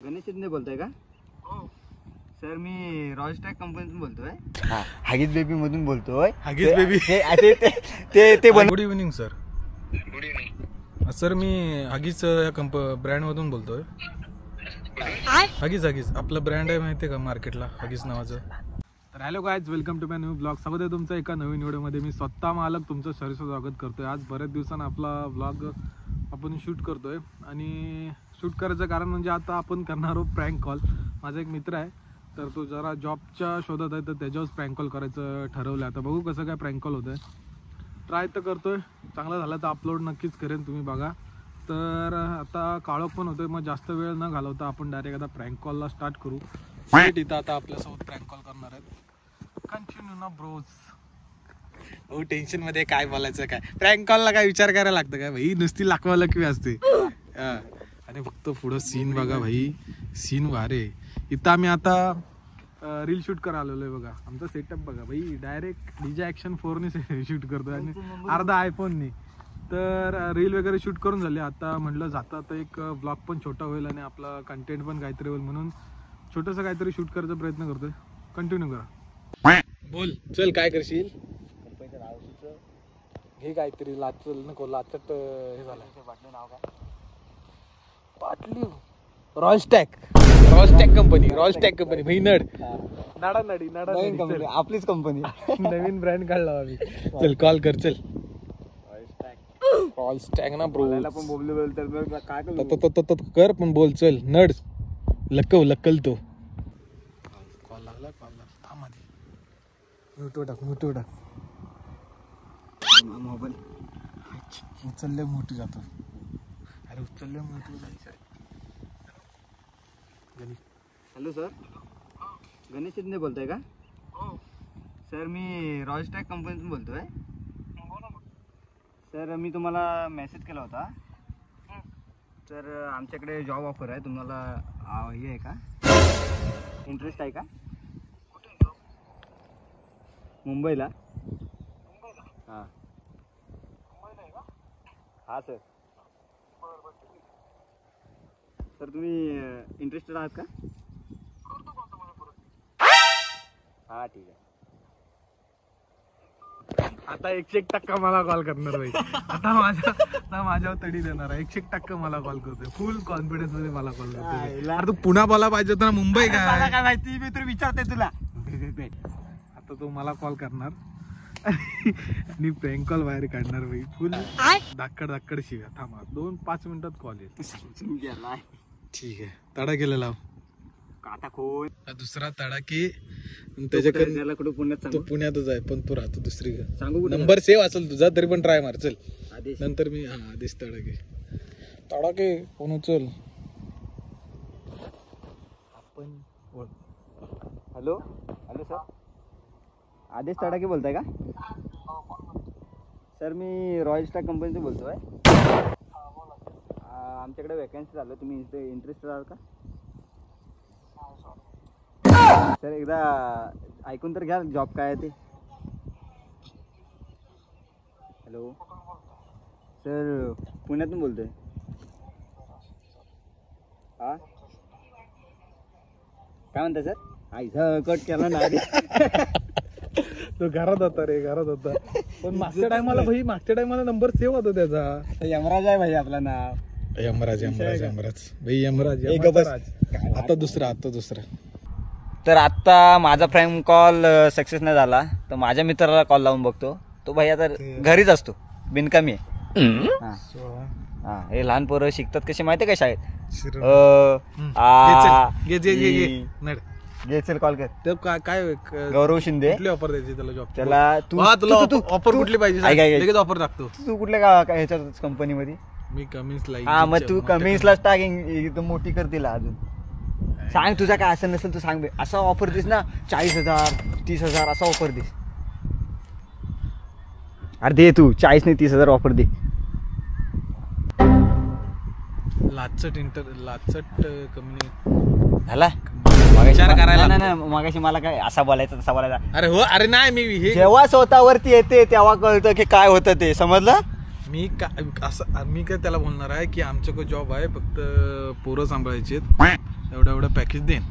गणेश शिंदे बोलताय का? सर मी रॉयस्टॅक कंपनीतून बोलतोय. हगीज बेबी मधून बोलतोय. हगीज बेबी ते good evening sir. Good evening sir. मी हगीज या ब्रँड मधून बोलतोय. हगीज आपला ब्रँड आहे माहिती आहे का मार्केटला, हगीज नावाचं. तर hello guys, welcome to my new blog. स्वागत आहे तुमचं एका नवीन व्हिडिओमध्ये. मी स्वतः मालक तुमचं सहर्ष स्वागत करतोय. आज बऱ्याच दिवसांना आपला ब्लॉग आपण शूट करतोय आणि शूट करायचं कारण म्हणजे आता आपण करणार आहोत प्रँक कॉल. माझा एक मित्र आहे, तर तो जरा जॉबच्या शोधात आहे, तर त्याच्यावरच प्रँक कॉल करायचं ठरवलं. आता बघू कसं काय प्रँक कॉल होतं आहे. ट्राय तर करतोय, चांगला झाला तर अपलोड नक्कीच करेन, तुम्ही बघा. तर आता काळोख पण होतोय, मग जास्त वेळ न घालवता आपण डायरेक्ट आता प्रँक कॉलला स्टार्ट करू. इथं आता आपल्यासोबत प्रँक कॉल करणार आहेत. कंटिन्यू ना ब्रोज. हो, टेन्शन मध्ये काय बोलायचं, काय प्रँक कॉलला काय विचार करायला लागतं काय भाई, नुसती लाखवा लकवी असते. आणि फक्त पुढं सीन बघा भाई, सीन वारे. इथं आम्ही आता रील शूट करायला आलेलो आहे. बघा आमचा सेटअप बघा भाई, डायरेक्ट डीजे ॲक्शन 4ने शूट करतोय आणि अर्धा आयफोनने. तर रील वगैरे शूट करून झाले. आता म्हटलं जाता तर एक ब्लॉग पण छोटा होईल आणि आपला कंटेंट पण काहीतरी होईल, म्हणून छोटंसं काहीतरी शूट करायचा प्रयत्न करतोय. कंटिन्यू करा. बोल चल, काय करशील? घे काहीतरी, लाचल नको, लाचट हे झालं. बाटली नाव काय? बाटली रॉयस्टॅक कंपनी भाई. नडी आपलीच कंपनी. नवीन ब्रँड काढला आम्ही. चल कॉल कर, चल. रॉयस्टॅक ना ब्रो. पण बोललो तर काय कर, पण बोल चल. नड लक्कल तो कॉल लागला. थांब आधी म्यूटवर टाक. मोबाईल उचलले मोठी जातो. अरे उचलले मोठी जायचं. हॅलो सर, गणेश शिंदे बोलताय का? सर मी रॉयस्टॅक कंपनीतून बोलतोय. सर मी तुम्हाला मेसेज केला होता. तर आमच्याकडे जॉब ऑफर आहे, तुम्हाला हे आहे का, इंटरेस्ट आहे का? मुंबईला. हां हां सर. सर तुम्ही इंटरेस्टेड आहात का? हां ठीक आहे. आता 101% मला कॉल करणार भाई. आता माझ्यावर तडी देणार आहे. 101% मला कॉल करतोय. फुल कॉन्फिडन्स मध्ये मला कॉल करतोय. अरे तू पुन्हा बोला पाहिजे होता ना, मुंबई काय माहिती, मी तर विचारते तुला. आता तो मला कॉल करणार आणि प्रँक कॉल बाहेर काढणार भाई. फुल धाकड शिव्या. थांबा 2-5 मिनिटात कॉल येईल. ठीक आहे. तडा केलेला आता खोल दुसरा तडाकी त्याच्याकडे कुठं पुण्यात तो पुण्यातच आहे, पण तो राहतो दुसरी. सांगू नंबर सेव्ह असेल तुझा, तरी पण ट्राय मार. चल आदेश. नंतर मी आदेश तडाके फोन उचल. आपण बोल. हॅलो सर, आदेश तडाके बोलताय का? सर मी रॉयस्टॅक कंपनीतून बोलतोय. आमच्याकडे वॅकन्सी झालं, तुम्ही इंटरेस्टेड आहात का? सर एकदा ऐकून तर घ्या, जॉब काय आहे ते. हॅलो सर, पुण्यातून बोलतोय. हां काय म्हणता सर? आईचा कट केला ना. तो घरात होता पण मागच्या टायमाला नंबर सेव्ह होता त्याचा. यमराज आहे भाई आपलं नाव. यमराज भाई, यमराज. आता दुसरा. तर आत्ता माझा प्रँक कॉल सक्सेस नाही झाला, तर माझ्या मित्राला कॉल लावून बघतो. तो भाई आता घरीच असतो, बिनकामी आहे. हां हे लहान पोरं शिकतात कशी माहिती आहे का शाळेत. चल कॉल कर. काय गौरव शिंदे. कुठली ऑफर द्यायची त्याला जॉब? त्याला तू ऑफर कुठली पाहिजे, लगेच ऑफर टाकतो. तू कुठल्या ह्याच्यात कंपनीमध्ये? मी कमिन्सला. हा मग तू कमिन्सलाच टाक, एकदम मोठी करतील अजून. सांग तुझा काय असं नसेल तू सांग. असा ऑफर दिस ना, 40,000 30,000 असा ऑफर दिस. अरे दे तू 40 नाही 30,000 ऑफर दे. लाचट कंपनी झाला विचार करायला. नाही मगाशी मला काय असा बोलायचा तसा बोलायचा. अरे हो, अरे नाही मी जेव्हा स्वतःवरती येते तेव्हा कळतं की काय होतं ते, समजलं? मी काय त्याला बोलणार आहे की आमच्याकडे जॉब आहे, फक्त पोरं सांभाळायची. एवढं पॅकेज देईन.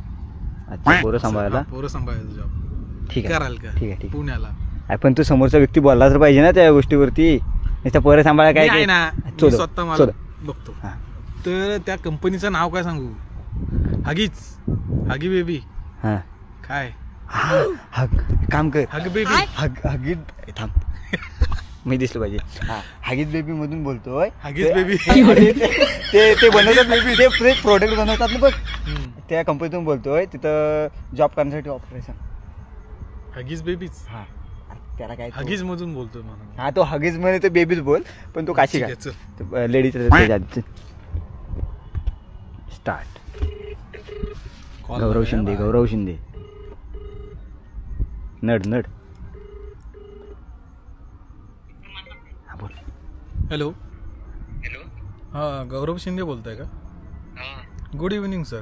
अच्छा, पोरं सांभाळायला. पोरं सांभाळायचं जॉब ठीक आहे, कराल का? ठीक आहे. पुण्याला पण तू समोरचा व्यक्ती बोलला तर पाहिजे ना त्या गोष्टीवरती. नुसतं पोरं सांभाळा काय मी आहे ना, मी स्वतः मला चोद. बघतो. हा. तर त्या कंपनीचं नाव काय सांगू? हगी बेबी. हा. काय काम कर, हग बेबी. हगीज थांब मी दिसलं पाहिजे. हा, हगीज बेबी मधून बोलतोय. Huggies baby. ते बनवतात, ते प्रोडक्ट बनवतात ना बघ, त्या कंपनीतून बोलतोय. तिथं जॉब करण्यासाठी ऑपरेशन. हगीज बेबीच. हा, त्याला काय हगीज मधून बोलतोय म्हणून. हा, तो हगीज मध्ये ते बेबीच बोल, पण तो काशी ठीक काय आहे, चल. Ladies start. गौरव शिंदे नड. हा, बोल. हॅलो. हा, गौरव शिंदे बोलताय का? Good evening sir.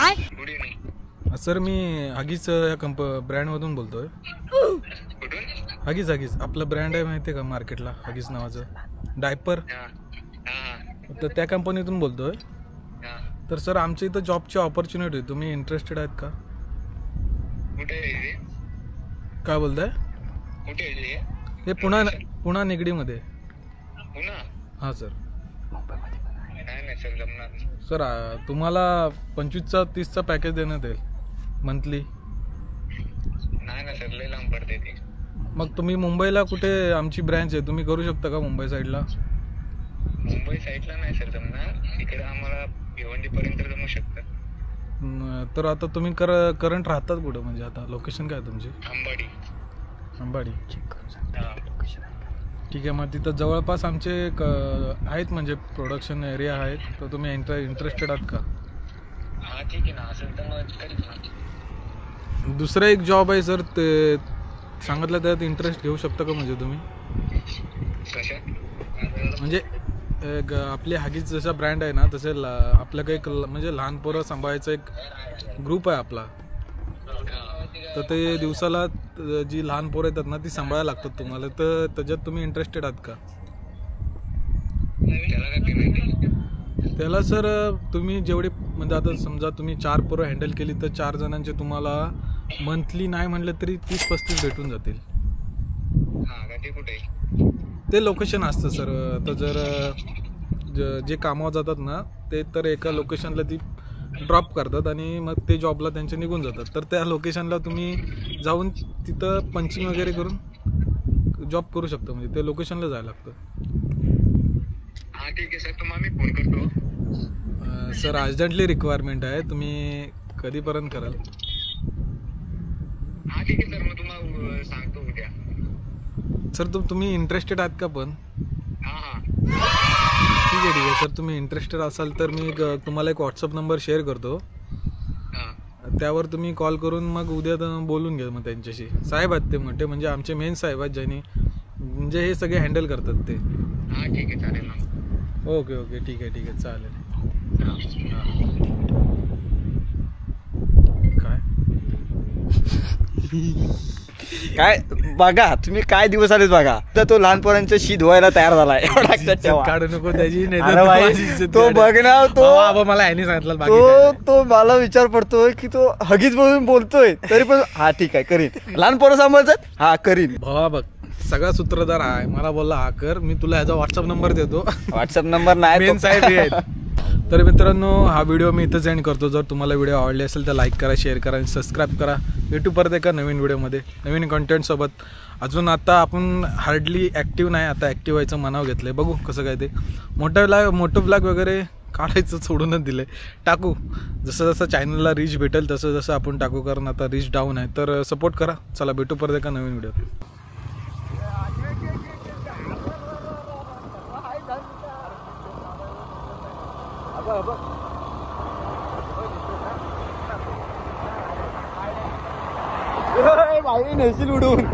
Good evening. Sir मी हगीज या ब्रँडमधून बोलतोय. हगीज आपलं ब्रँड आहे माहिती आहे का मार्केटला, हगीज नावाचं डायपर. तर त्या कंपनीतून बोलतोय. तर सर आमच्या इथं जॉबची ऑपॉर्च्युनिटी, तुम्ही इंटरेस्टेड आहेत का? कुठे काय बोलताय? कुठे हे पुणा निगडीमध्ये. पुन्हा? हां सर. नाही सर, जमणार. सर तुम्हाला 25चा 30चा पॅकेज देण्यात येईल मंथली. नाही ना सर, लय लांब पडते ते. मग तुम्ही मुंबईला कुठे आमची ब्रँच आहे, तुम्ही करू शकता का मुंबई साईडला? मुंबई साईडला नाही सर जमणार, इकडे आम्हाला भिवंडी पर्यंत जमू शकतं. तर आता तुम्ही करंट राहतात कुठं, म्हणजे आता लोकेशन काय तुमची? अंबाडी. ठीक आहे, मग तिथं जवळपास आमचे आहेत म्हणजे प्रोडक्शन एरिया आहेत, तर तुम्ही इंटरेस्टेड आहात का? हा ठीक आहे ना, असेल तर मग करीत ना. दुसरा एक जॉब आहे सर, ते सांगितलं त्यात इंटरेस्ट घेऊ शकता का म्हणजे तुम्ही? कशात? म्हणजे आपली हगीज जसा ब्रँड आहे ना, तसे आपलं काही म्हणजे लहान पोरं सांभाळायचा एक ग्रुप आहे आपला. तर ते दिवसाला जी लहान पोरं येतात ना, ती सांभाळायला लागतात तुम्हाला. तर त्याच्यात तुम्ही इंटरेस्टेड आहात का? त्याला काय पेमेंट आहे? त्याला सर तुम्ही जेवढे म्हणजे आता समजा तुम्ही 4 पोरं हँडल केली तर 4 जणांचे तुम्हाला मंथली नाही म्हणलं तरी 30-35 भेटून जातील. हा का, ते कुठे आहे? ते लोकेशन असतं सर. तर जर जे कामावर जातात ना, ते तर एका लोकेशनला ती ड्रॉप करतात आणि मग ते जॉबला त्यांचे निघून जातात. तर त्या लोकेशनला तुम्ही जाऊन तिथं पंचिंग वगैरे करून जॉब करू शकता, म्हणजे ते लोकेशनला जायला लागतं. हा ठीक आहे सर, तुम्हाला मी फोन करतो. सर अर्जंटली रिक्वायरमेंट आहे, तुम्ही कधीपर्यंत कराल? हा ठीक आहे सर, मग तुम्हाला सांगतो उद्या. सर तुम्ही इंटरेस्टेड आहात का पण? हा. ठीक आहे सर, तुम्ही इंटरेस्टेड असाल तर मी तुम्हाला एक व्हॉट्सअप नंबर शेअर करतो. त्यावर तुम्ही कॉल करून मग उद्या बोलून घ्या मग त्यांच्याशी. साहेब आहेत ते मोठे, म्हणजे आमचे मेन साहेब आहेत, ज्यांनी म्हणजे हे सगळे हँडल करतात ते. हा ठीक आहे, चालेल ना. ओके ठीक आहे चालेल. काय बघा तुम्ही, काय दिवस आलेत बघा. तर तो लहान पोरांचं शी धुवायला तयार झालाय. काढू नको त्याची. अरे भाई, तो बघ ना, तो मला ह्यानी सांगितलं. तो मला विचार पडतोय की तो हगीज म्हणून बोलतोय, तरी पण हा ठीक आहे करीन. लहान पोरं सांभाळतात, हा करीन. भावा बघ, सगळा सूत्रधार आहे. मला बोलला हा कर, मी तुला ह्याचा व्हॉट्सअप नंबर देतो. व्हॉट्सअप नंबर नाही, मेन साहेब हे आहेत. तर मित्रांनो, हा व्हिडिओ मी इथंच एंड करतो. जर तुम्हाला व्हिडिओ आवडले असेल तर लाईक करा, शेअर करा आणि सबस्क्राईब करा. भेटू परत एका नवीन व्हिडिओमध्ये नवीन कंटेंटसोबत. अजून आता आपण हार्डली ॲक्टिव्ह नाही, आता ॲक्टिव्ह व्हायचं मनाव घेतलं आहे. बघू कसं काय ते. मोठं ब्लॉग वगैरे काढायचं सोडूनच दिलं आहे. टाकू जसं जसं चॅनलला रीच भेटेल तसं जसं आपण टाकू, कारण आता रीच डाऊन आहे. तर सपोर्ट करा. चला भेटू परत एका नवीन व्हिडिओत. भाई नेशील उडून.